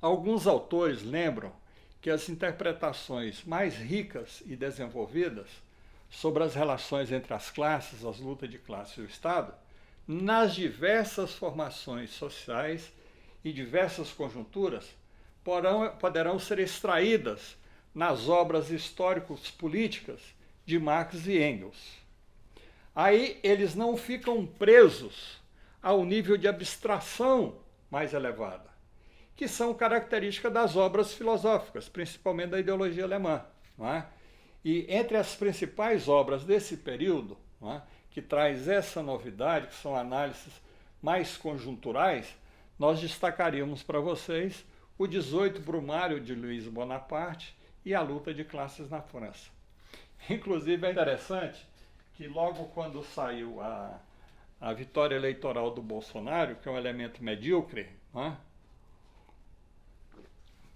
Alguns autores lembram que as interpretações mais ricas e desenvolvidas sobre as relações entre as classes, as lutas de classe e o Estado, nas diversas formações sociais e diversas conjunturas, poderão ser extraídas nas obras histórico-políticas de Marx e Engels. Aí eles não ficam presos ao nível de abstração mais elevada, que são características das obras filosóficas, principalmente da ideologia alemã. Não é? E entre as principais obras desse período, não é, que traz essa novidade, que são análises mais conjunturais, nós destacaríamos para vocês o 18 Brumário de Luiz Bonaparte e a luta de classes na França. Inclusive é interessante que logo quando saiu a vitória eleitoral do Bolsonaro, que é um elemento medíocre, não é?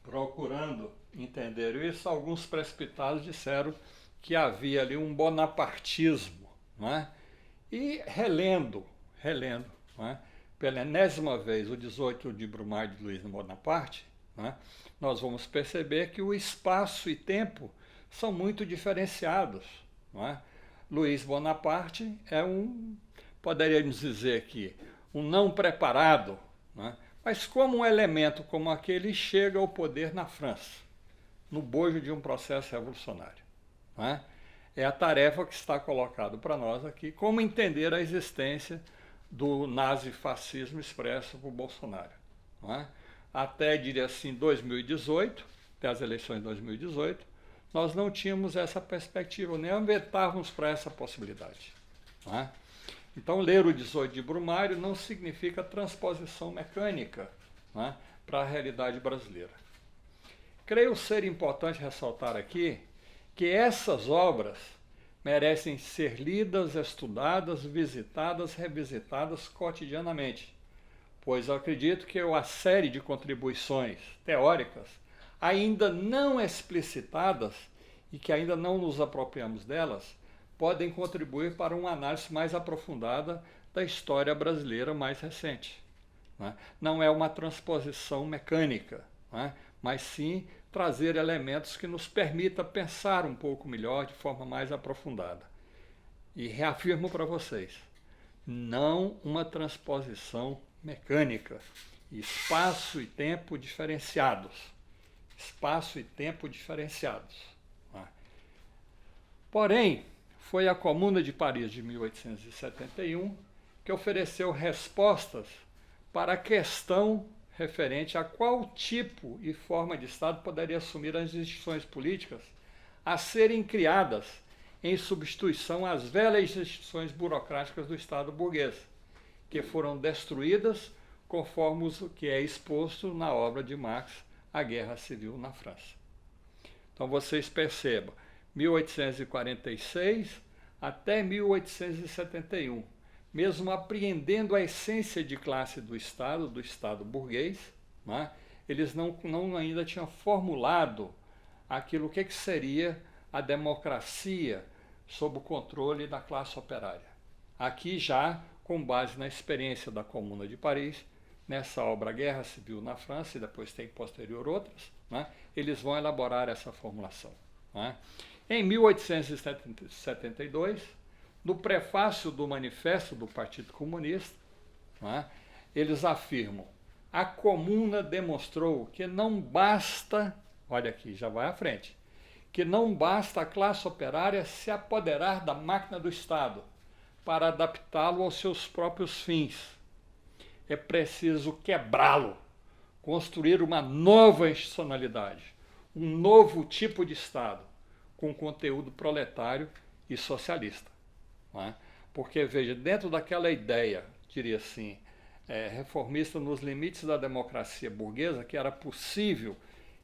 Procurando entender isso, alguns precipitados disseram que havia ali um bonapartismo, não é? E relendo, não é? Pela enésima vez o 18 de Brumário de Luiz Bonaparte, não é? Nós vamos perceber que o espaço e tempo são muito diferenciados, não é? Luiz Bonaparte é poderíamos dizer que um não preparado, não é? Mas como um elemento como aquele chega ao poder na França, no bojo de um processo revolucionário. Não é? É a tarefa que está colocada para nós aqui, como entender a existência do nazifascismo expresso por Bolsonaro. Não é? Até, diria assim, 2018, até as eleições de 2018, nós não tínhamos essa perspectiva, nem aventávamos para essa possibilidade. Não é? Então, ler o 18 de Brumário não significa transposição mecânica, né, para a realidade brasileira. Creio ser importante ressaltar aqui que essas obras merecem ser lidas, estudadas, visitadas, revisitadas cotidianamente, pois eu acredito que a série de contribuições teóricas ainda não explicitadas e que ainda não nos apropriamos delas, podem contribuir para uma análise mais aprofundada da história brasileira mais recente. Não é uma transposição mecânica, mas sim trazer elementos que nos permita pensar um pouco melhor, de forma mais aprofundada. E reafirmo para vocês, não uma transposição mecânica, espaço e tempo diferenciados. Espaço e tempo diferenciados. Porém, foi a Comuna de Paris de 1871 que ofereceu respostas para a questão referente a qual tipo e forma de Estado poderia assumir as instituições políticas a serem criadas em substituição às velhas instituições burocráticas do Estado burguês, que foram destruídas conforme o que é exposto na obra de Marx, A Guerra Civil na França. Então vocês percebam, 1846 até 1871, mesmo apreendendo a essência de classe do Estado burguês, né, eles não ainda tinham formulado aquilo que seria a democracia sob o controle da classe operária. Aqui já, com base na experiência da Comuna de Paris, nessa obra Guerra Civil na França, e depois tem posterior outras, né, eles vão elaborar essa formulação. Né. Em 1872, no prefácio do Manifesto do Partido Comunista, né, eles afirmam: a Comuna demonstrou que não basta, olha aqui, já vai à frente, que não basta a classe operária se apoderar da máquina do Estado para adaptá-lo aos seus próprios fins. É preciso quebrá-lo, construir uma nova institucionalidade, um novo tipo de Estado, com conteúdo proletário e socialista. Não é? Porque, veja, dentro daquela ideia, diria assim, reformista nos limites da democracia burguesa, que era possível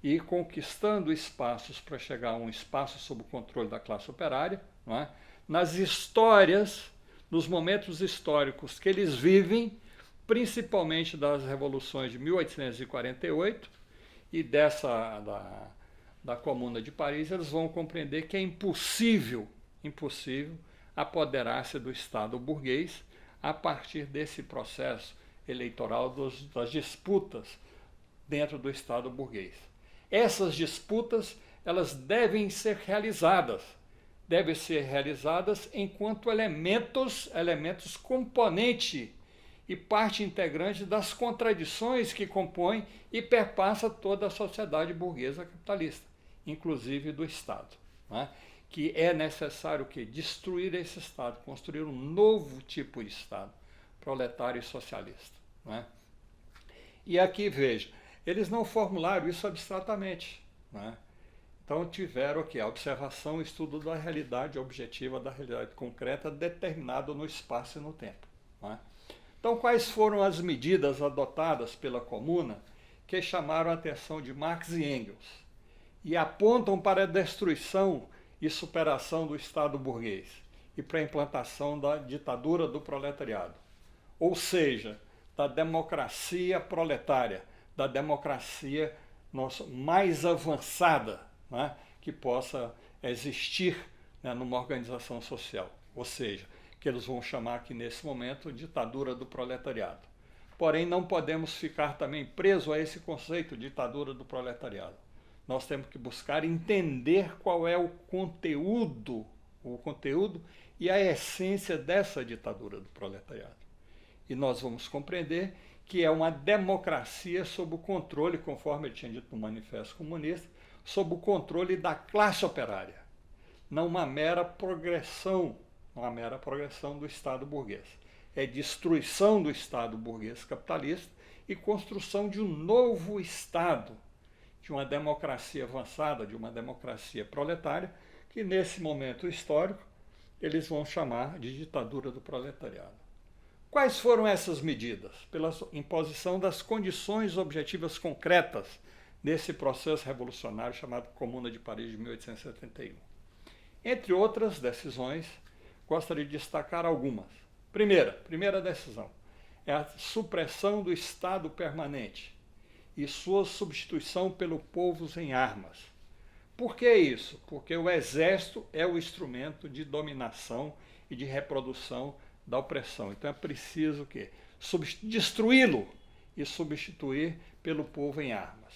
ir conquistando espaços para chegar a um espaço sob o controle da classe operária, não é? Nas histórias, nos momentos históricos que eles vivem, principalmente das revoluções de 1848 e da Comuna de Paris, eles vão compreender que é impossível apoderar-se do Estado burguês a partir desse processo eleitoral das disputas dentro do Estado burguês. Essas disputas, elas devem ser realizadas enquanto elementos componente e parte integrante das contradições que compõem e perpassa toda a sociedade burguesa capitalista, inclusive do Estado, né? Que é necessário que destruir esse Estado, construir um novo tipo de Estado, proletário e socialista, né? E aqui veja, eles não formularam isso abstratamente, né? Então tiveram aqui a observação e estudo da realidade objetiva, da realidade concreta, determinado no espaço e no tempo, né? Então, quais foram as medidas adotadas pela Comuna que chamaram a atenção de Marx e Engels e apontam para a destruição e superação do Estado burguês e para a implantação da ditadura do proletariado? Ou seja, da democracia proletária, da democracia mais avançada, né, que possa existir, né, numa organização social. Ou seja, que eles vão chamar aqui nesse momento ditadura do proletariado. Porém, não podemos ficar também presos a esse conceito de ditadura do proletariado. Nós temos que buscar entender qual é o conteúdo e a essência dessa ditadura do proletariado. E nós vamos compreender que é uma democracia sob o controle, conforme ele tinha dito no Manifesto Comunista, sob o controle da classe operária, não uma mera progressão do Estado burguês. É destruição do Estado burguês capitalista e construção de um novo Estado, de uma democracia avançada, de uma democracia proletária, que nesse momento histórico eles vão chamar de ditadura do proletariado. Quais foram essas medidas? Pela imposição das condições objetivas concretas nesse processo revolucionário chamado Comuna de Paris de 1871. Entre outras decisões, gostaria de destacar algumas. Primeira decisão é a supressão do Estado permanente e sua substituição pelo povo em armas. Por que isso? Porque o exército é o instrumento de dominação e de reprodução da opressão. Então é preciso o quê? Destruí-lo e substituir pelo povo em armas.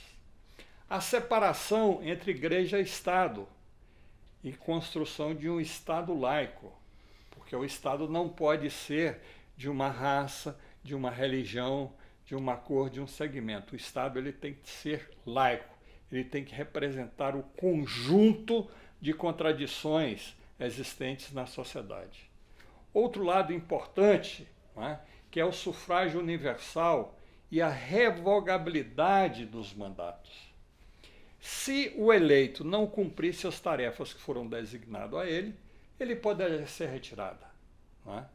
A separação entre igreja e Estado e construção de um Estado laico, porque o Estado não pode ser de uma raça, de uma religião, de uma cor, de um segmento. O Estado ele tem que ser laico, ele tem que representar o conjunto de contradições existentes na sociedade. Outro lado importante, né, que é o sufrágio universal e a revogabilidade dos mandatos. Se o eleito não cumprisse as tarefas que foram designadas a ele, ele poderia ser retirado, né?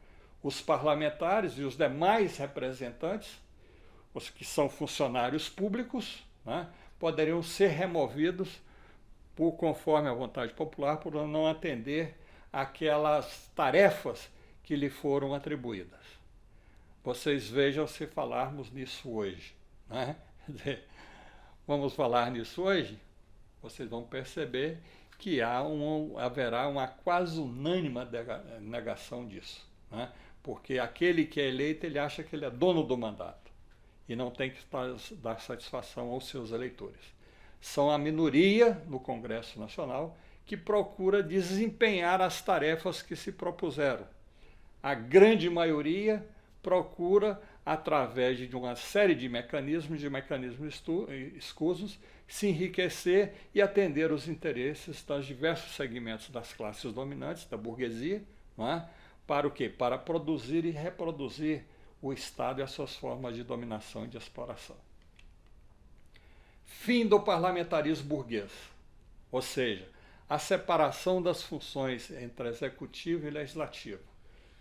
Os parlamentares e os demais representantes, os que são funcionários públicos, né, poderiam ser removidos conforme a vontade popular, por não atender aquelas tarefas que lhe foram atribuídas. Vocês vejam se falarmos nisso hoje, né? Vamos falar nisso hoje, vocês vão perceber que haverá uma quase unânime negação disso, né? Porque aquele que é eleito, ele acha que ele é dono do mandato e não tem que dar satisfação aos seus eleitores. São a minoria no Congresso Nacional que procura desempenhar as tarefas que se propuseram. A grande maioria procura, através de uma série de mecanismos escusos, se enriquecer e atender os interesses dos diversos segmentos das classes dominantes, da burguesia, não é? Para o quê? Para produzir e reproduzir o Estado e as suas formas de dominação e de exploração. Fim do parlamentarismo burguês, ou seja, a separação das funções entre executivo e legislativo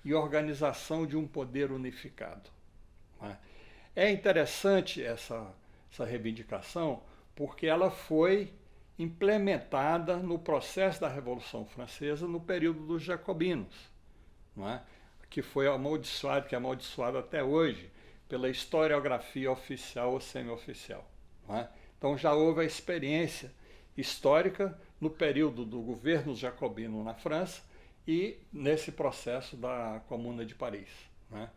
e organização de um poder unificado. É interessante essa reivindicação porque ela foi implementada no processo da Revolução Francesa no período dos jacobinos, não é? Que foi amaldiçoado, que é amaldiçoado até hoje pela historiografia oficial ou semi-oficial. Não é? Então já houve a experiência histórica no período do governo jacobino na França e nesse processo da Comuna de Paris. Né?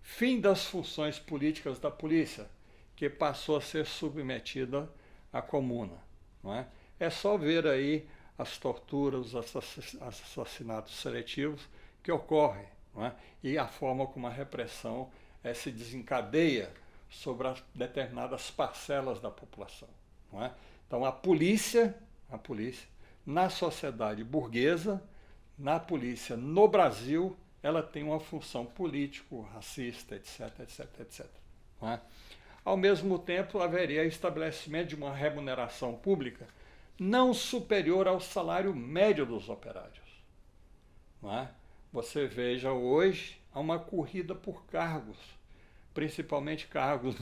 Fim das funções políticas da polícia, porque passou a ser submetida à comuna. Não é? É só ver aí as torturas, os assassinatos seletivos que ocorrem, não é? E a forma como a repressão se desencadeia sobre determinadas parcelas da população. Não é? Então a polícia, na sociedade burguesa, na polícia no Brasil, ela tem uma função político, racista, etc, etc, etc. Não é? Ao mesmo tempo, haveria estabelecimento de uma remuneração pública não superior ao salário médio dos operários. Não é? Você veja hoje, há uma corrida por cargos, principalmente cargos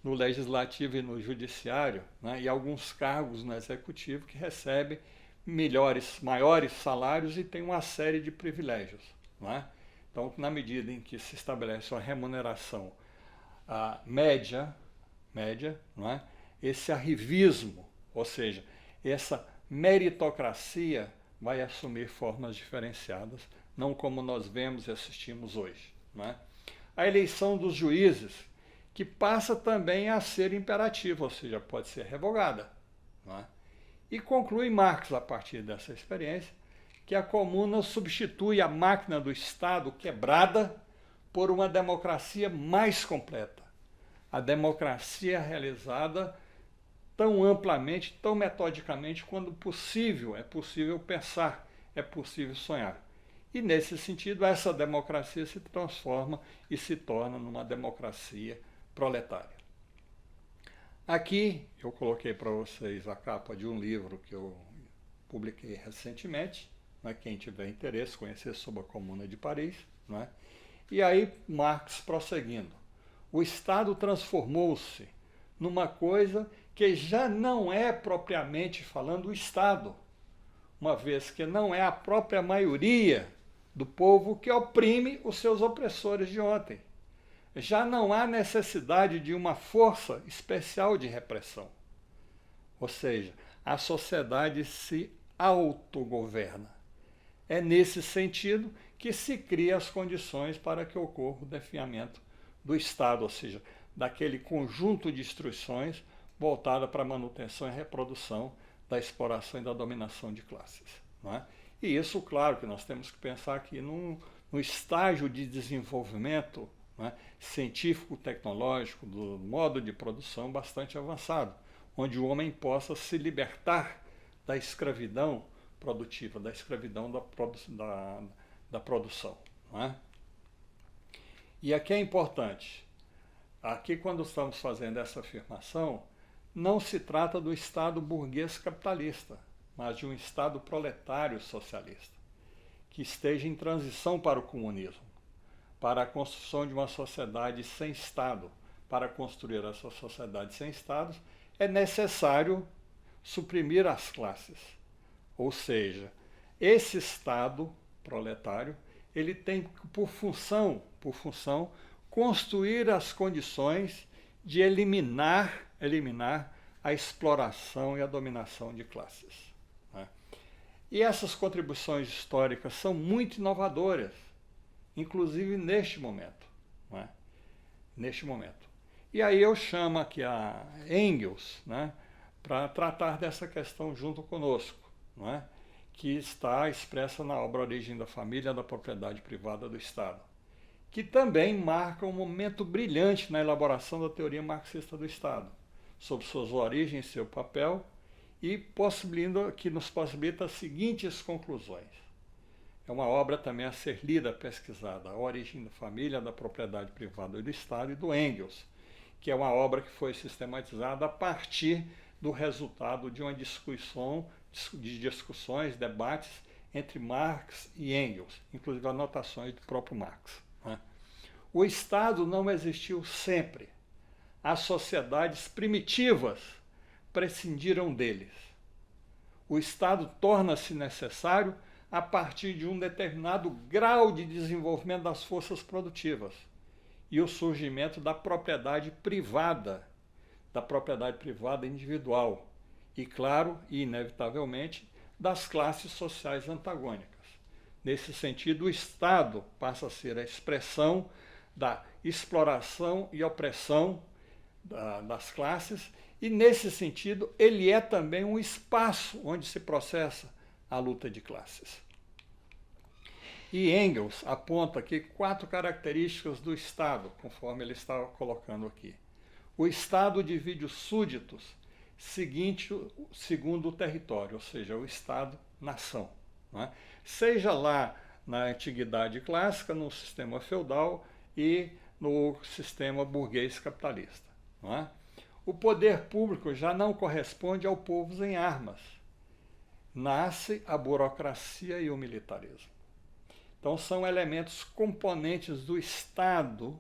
no legislativo e no judiciário, né? E alguns cargos no executivo que recebem maiores salários e têm uma série de privilégios. Não é? Então, na medida em que se estabelece uma remuneração média, não é? Esse arrivismo, ou seja, essa meritocracia vai assumir formas diferenciadas, não como nós vemos e assistimos hoje. Não é? A eleição dos juízes, que passa também a ser imperativa, ou seja, pode ser revogada. Não é? E conclui Marx, a partir dessa experiência, que a comuna substitui a máquina do Estado quebrada por uma democracia mais completa. A democracia realizada tão amplamente, tão metodicamente quanto possível. É possível pensar, é possível sonhar. E, nesse sentido, essa democracia se transforma e se torna numa democracia proletária. Aqui eu coloquei para vocês a capa de um livro que eu publiquei recentemente, né, quem tiver interesse, conhecer sobre a Comuna de Paris. Né? E aí Marx prosseguindo. O Estado transformou-se numa coisa que já não é propriamente falando o Estado, uma vez que não é a própria maioria do povo que oprime os seus opressores de ontem. Já não há necessidade de uma força especial de repressão. Ou seja, a sociedade se autogoverna. É nesse sentido que se cria as condições para que ocorra o definhamento do Estado, ou seja, daquele conjunto de instruções voltada para a manutenção e reprodução da exploração e da dominação de classes. Não é? E isso, claro, que nós temos que pensar aqui no estágio de desenvolvimento, né, científico-tecnológico do modo de produção bastante avançado, onde o homem possa se libertar da escravidão produtiva, da escravidão da produção. Não é? E aqui é importante, aqui quando estamos fazendo essa afirmação, não se trata do Estado burguês capitalista, mas de um Estado proletário socialista, que esteja em transição para o comunismo, para a construção de uma sociedade sem Estado. Para construir essa sociedade sem Estado, é necessário suprimir as classes. Ou seja, esse Estado proletário, ele tem por função construir as condições de eliminar a exploração e a dominação de classes. Né? E essas contribuições históricas são muito inovadoras, inclusive neste momento. Não é? Neste momento. E aí eu chamo aqui a Engels, né, para tratar dessa questão junto conosco, não é? Que está expressa na obra Origem da Família, da Propriedade Privada do Estado, que também marca um momento brilhante na elaboração da teoria marxista do Estado, sobre suas origens, seu papel, e que nos possibilita as seguintes conclusões. É uma obra também a ser lida, pesquisada, A Origem da Família, da Propriedade Privada do Estado, e do Engels, que é uma obra que foi sistematizada a partir do resultado de uma discussões, debates entre Marx e Engels, inclusive anotações do próprio Marx. Né? O Estado não existiu sempre. As sociedades primitivas prescindiram deles. O Estado torna-se necessário a partir de um determinado grau de desenvolvimento das forças produtivas e o surgimento da propriedade privada individual e, claro, e inevitavelmente, das classes sociais antagônicas. Nesse sentido, o Estado passa a ser a expressão da exploração e opressão das classes, e nesse sentido ele é também um espaço onde se processa a luta de classes. E Engels aponta aqui 4 características do Estado, conforme ele está colocando aqui. O Estado divide os súditos segundo o território, ou seja, o Estado-nação. Não é? Seja lá na antiguidade clássica, no sistema feudal e no sistema burguês capitalista. Não é? O poder público já não corresponde ao povo em armas. Nasce a burocracia e o militarismo. Então são elementos componentes do Estado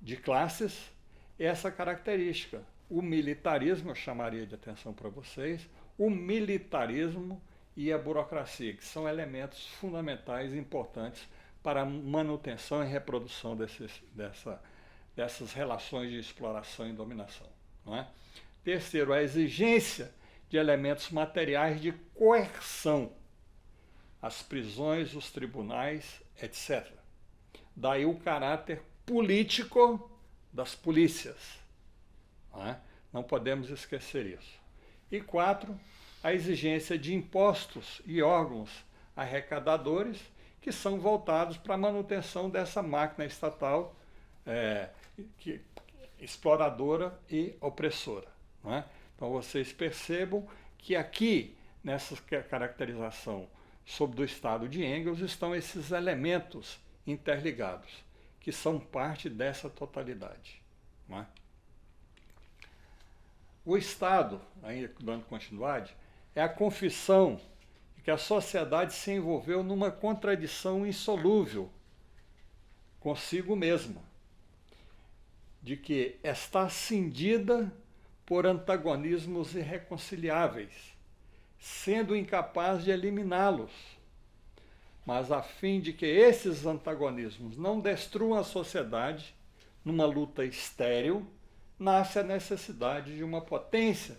de classes, essa característica. O militarismo, eu chamaria de atenção para vocês, o militarismo e a burocracia, que são elementos fundamentais e importantes para a manutenção e reprodução dessas relações de exploração e dominação. Não é? Terceiro, a exigência de elementos materiais de coerção, as prisões, os tribunais, etc. Daí o caráter político das polícias. Não é? Não podemos esquecer isso. E 4, a exigência de impostos e órgãos arrecadadores que são voltados para a manutenção dessa máquina estatal exploradora e opressora. Não é? Então vocês percebam que aqui, nessa caracterização sobre o Estado de Engels, estão esses elementos interligados, que são parte dessa totalidade. Não é? O Estado, ainda dando continuidade, é a confissão de que a sociedade se envolveu numa contradição insolúvel consigo mesma, de que está cindida por antagonismos irreconciliáveis, sendo incapaz de eliminá-los. Mas a fim de que esses antagonismos não destruam a sociedade numa luta estéril, nasce a necessidade de uma potência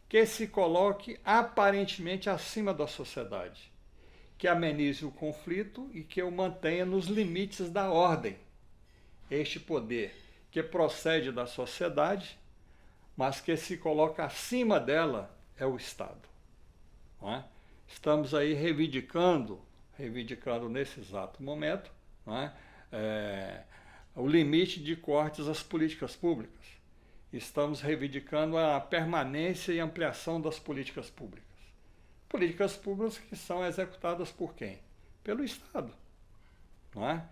que se coloque aparentemente acima da sociedade, que amenize o conflito e que o mantenha nos limites da ordem. Este poder que procede da sociedade, mas que se coloca acima dela, é o Estado. Não é? Estamos aí reivindicando nesse exato momento, não é? O limite de cortes às políticas públicas. Estamos reivindicando a permanência e ampliação das políticas públicas. Políticas públicas que são executadas por quem? Pelo Estado. Não é?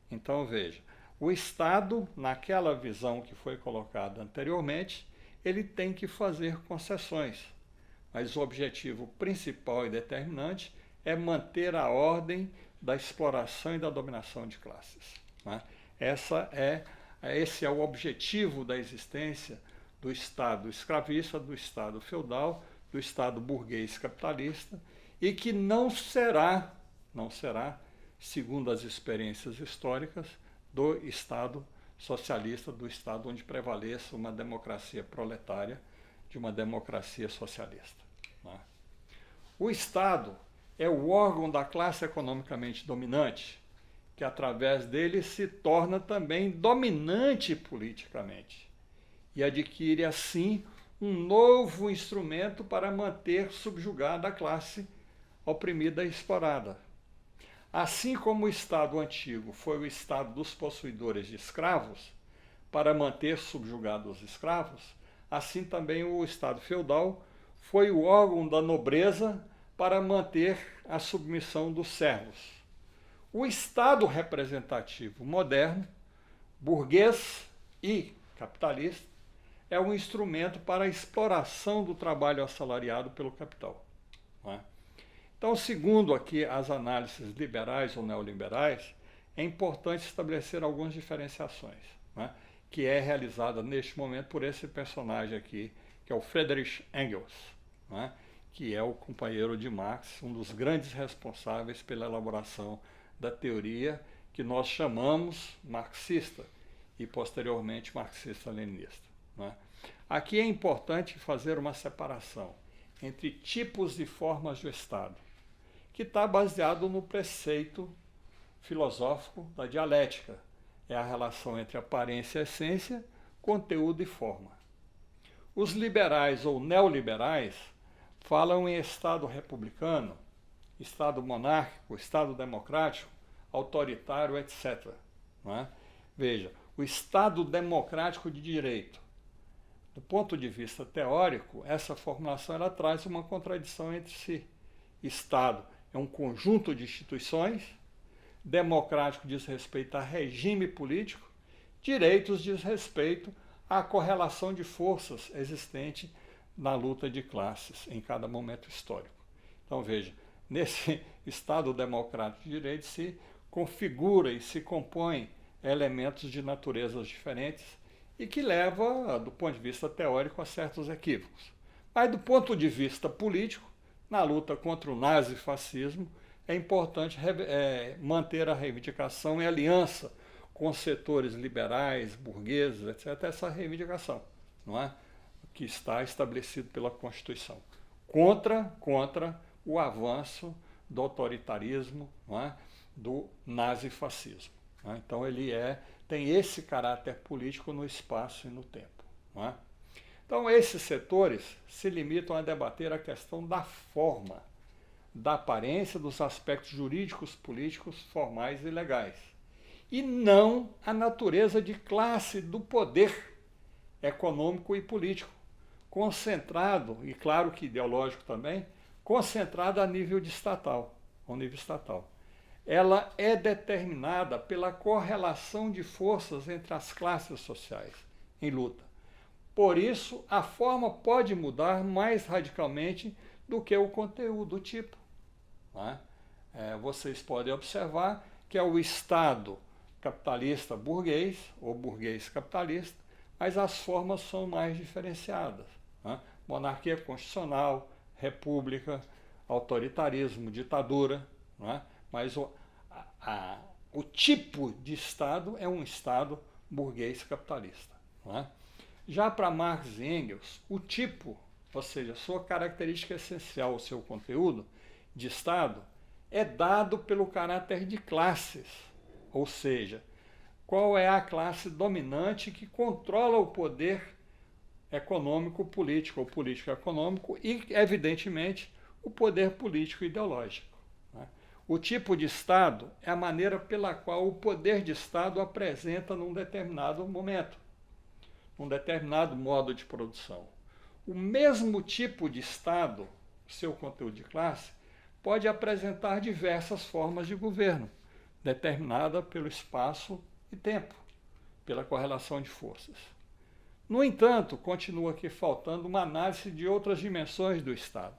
Então, veja, o Estado, naquela visão que foi colocada anteriormente, ele tem que fazer concessões, mas o objetivo principal e determinante é manter a ordem da exploração e da dominação de classes. Não é? Esse é o objetivo da existência do Estado escravista, do Estado feudal, do Estado burguês capitalista, e que não será, segundo as experiências históricas, do Estado socialista, do Estado onde prevaleça uma democracia proletária de uma democracia socialista. Não é? O Estado é o órgão da classe economicamente dominante, que através dele se torna também dominante politicamente e adquire assim um novo instrumento para manter subjugada a classe oprimida e explorada. Assim como o Estado antigo foi o Estado dos possuidores de escravos para manter subjugados os escravos, assim também o Estado feudal foi o órgão da nobreza para manter a submissão dos servos. O Estado representativo moderno, burguês e capitalista, é um instrumento para a exploração do trabalho assalariado pelo capital. Não é? Então, segundo aqui as análises liberais ou neoliberais, é importante estabelecer algumas diferenciações, não é? Que é realizada neste momento por esse personagem aqui, que é o Friedrich Engels, não é? Que é o companheiro de Marx, um dos grandes responsáveis pela elaboração da teoria que nós chamamos marxista e posteriormente marxista-leninista. Não é? Aqui é importante fazer uma separação entre tipos e formas do Estado, que está baseado no preceito filosófico da dialética. É a relação entre aparência e essência, conteúdo e forma. Os liberais ou neoliberais falam em Estado republicano, Estado monárquico, Estado democrático, autoritário, etc. Não é? Veja, o Estado democrático de direito. Do ponto de vista teórico, essa formulação ela traz uma contradição entre si. Estado é um conjunto de instituições, democrático diz respeito a regime político, direitos diz respeito à correlação de forças existente na luta de classes em cada momento histórico. Então veja, nesse Estado democrático de direito se configura e se compõe elementos de naturezas diferentes e que leva, do ponto de vista teórico, a certos equívocos. Mas do ponto de vista político, na luta contra o nazifascismo, é importante manter a reivindicação e aliança com setores liberais, burgueses, etc., essa reivindicação, não é? Que está estabelecido pela Constituição, contra o avanço do autoritarismo, não é? Do nazifascismo. Não é? Então ele tem esse caráter político no espaço e no tempo. Não é? Então esses setores se limitam a debater a questão da forma, da aparência, dos aspectos jurídicos, políticos, formais e legais, e não a natureza de classe do poder econômico e político, concentrado, e claro que ideológico também, concentrado a nível estatal. Ela é determinada pela correlação de forças entre as classes sociais em luta. Por isso, a forma pode mudar mais radicalmente do que o conteúdo, o tipo. Não é? Vocês podem observar que é o Estado capitalista burguês, ou burguês capitalista, mas as formas são mais diferenciadas. Não é? Monarquia constitucional, república, autoritarismo, ditadura, não é? Mas o tipo de Estado é um Estado burguês capitalista. Não é? Já para Marx e Engels, o tipo, ou seja, sua característica essencial, o seu conteúdo de Estado, é dado pelo caráter de classes, ou seja, qual é a classe dominante que controla o poder econômico político, ou político econômico, e, evidentemente, o poder político ideológico. Né? O tipo de Estado é a maneira pela qual o poder de Estado apresenta num determinado momento, num determinado modo de produção. O mesmo tipo de Estado, seu conteúdo de classe, pode apresentar diversas formas de governo, determinada pelo espaço e tempo, pela correlação de forças. No entanto, continua aqui faltando uma análise de outras dimensões do Estado,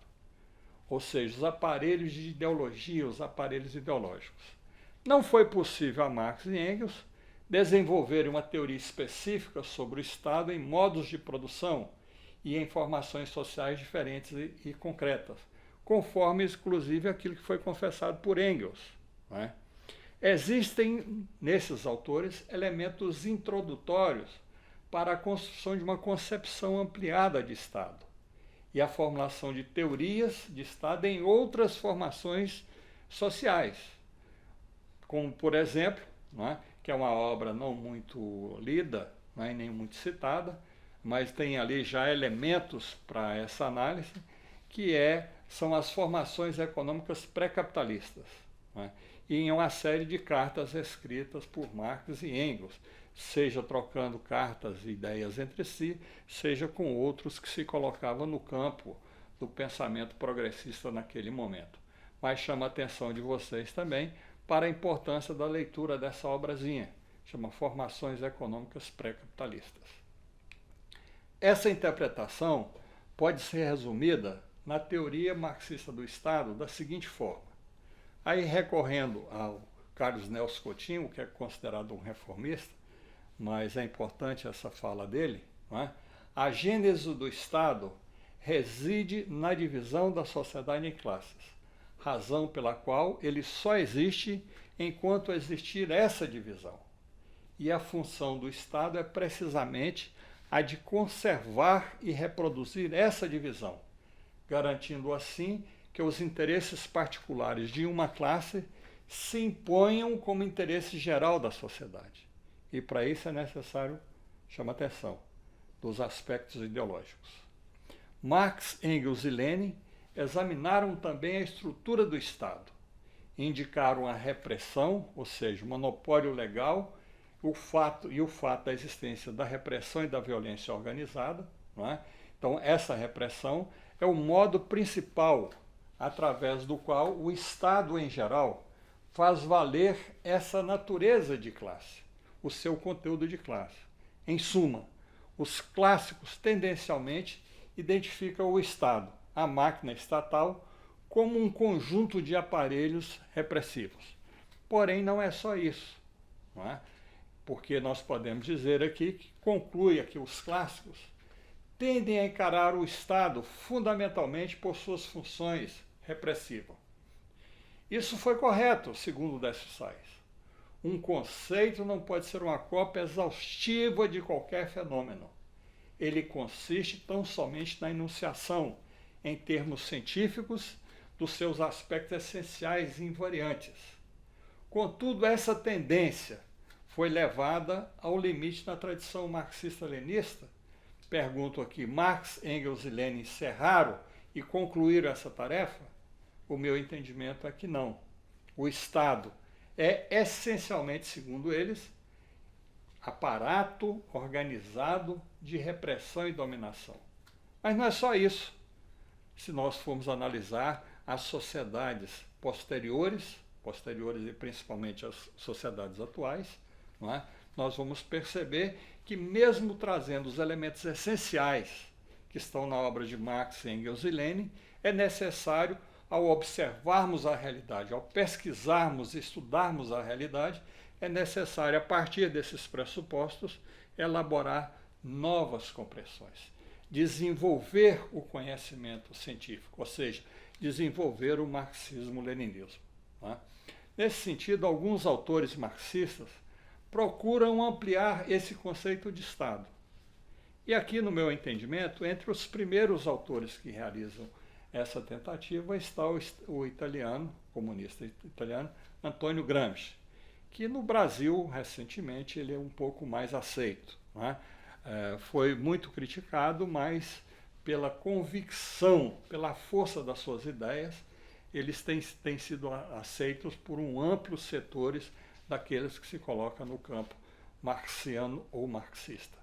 ou seja, os aparelhos de ideologia, os aparelhos ideológicos. Não foi possível a Marx e Engels desenvolverem uma teoria específica sobre o Estado em modos de produção e em formações sociais diferentes e concretas, conforme, inclusive, aquilo que foi confessado por Engels. Não é? Existem, nesses autores, elementos introdutórios para a construção de uma concepção ampliada de Estado e a formulação de teorias de Estado em outras formações sociais, como, por exemplo, não é? Que é uma obra não muito lida, não é? Nem muito citada, mas tem ali já elementos para essa análise, que são as formações econômicas pré-capitalistas, não é? E em uma série de cartas escritas por Marx e Engels, seja trocando cartas e ideias entre si, seja com outros que se colocavam no campo do pensamento progressista naquele momento. Mas chama a atenção de vocês também para a importância da leitura dessa obrazinha, chama Formações Econômicas Pré-Capitalistas. Essa interpretação pode ser resumida na teoria marxista do Estado da seguinte forma. Aí, recorrendo ao Carlos Nelson Coutinho, que é considerado um reformista, mas é importante essa fala dele, não é? A gênese do Estado reside na divisão da sociedade em classes, razão pela qual ele só existe enquanto existir essa divisão. E a função do Estado é precisamente a de conservar e reproduzir essa divisão, garantindo assim que os interesses particulares de uma classe se imponham como interesse geral da sociedade. E para isso é necessário chama atenção, dos aspectos ideológicos. Marx, Engels e Lenin examinaram também a estrutura do Estado. Indicaram a repressão, ou seja, o monopólio legal, o fato da existência da repressão e da violência organizada. Não é? Então, essa repressão é o modo principal através do qual o Estado, em geral, faz valer essa natureza de classe, o seu conteúdo de classe. Em suma, os clássicos tendencialmente identificam o Estado, a máquina estatal, como um conjunto de aparelhos repressivos. Porém, não é só isso, não é? Porque nós podemos dizer aqui que conclui aqui os clássicos tendem a encarar o Estado fundamentalmente por suas funções repressivas. Isso foi correto, segundo Décio Sais. Um conceito não pode ser uma cópia exaustiva de qualquer fenômeno. Ele consiste tão somente na enunciação, em termos científicos, dos seus aspectos essenciais e invariantes. Contudo, essa tendência foi levada ao limite na tradição marxista-leninista. Pergunto aqui, Marx, Engels e Lenin encerraram e concluíram essa tarefa? O meu entendimento é que não. O Estado é essencialmente, segundo eles, aparato organizado de repressão e dominação. Mas não é só isso. Se nós formos analisar as sociedades posteriores e principalmente as sociedades atuais, não é? Nós vamos perceber que mesmo trazendo os elementos essenciais que estão na obra de Marx, Engels e Lenin, é necessário, ao observarmos a realidade, ao pesquisarmos e estudarmos a realidade, é necessário, a partir desses pressupostos, elaborar novas compreensões, desenvolver o conhecimento científico, ou seja, desenvolver o marxismo-leninismo. Né? Nesse sentido, alguns autores marxistas procuram ampliar esse conceito de Estado. E aqui, no meu entendimento, entre os primeiros autores que realizam essa tentativa está o italiano, comunista italiano, Antônio Gramsci, que no Brasil, recentemente, ele é um pouco mais aceito. Né? Foi muito criticado, mas pela convicção, pela força das suas ideias, eles têm sido aceitos por um amplo setores daqueles que se colocam no campo marxiano ou marxista.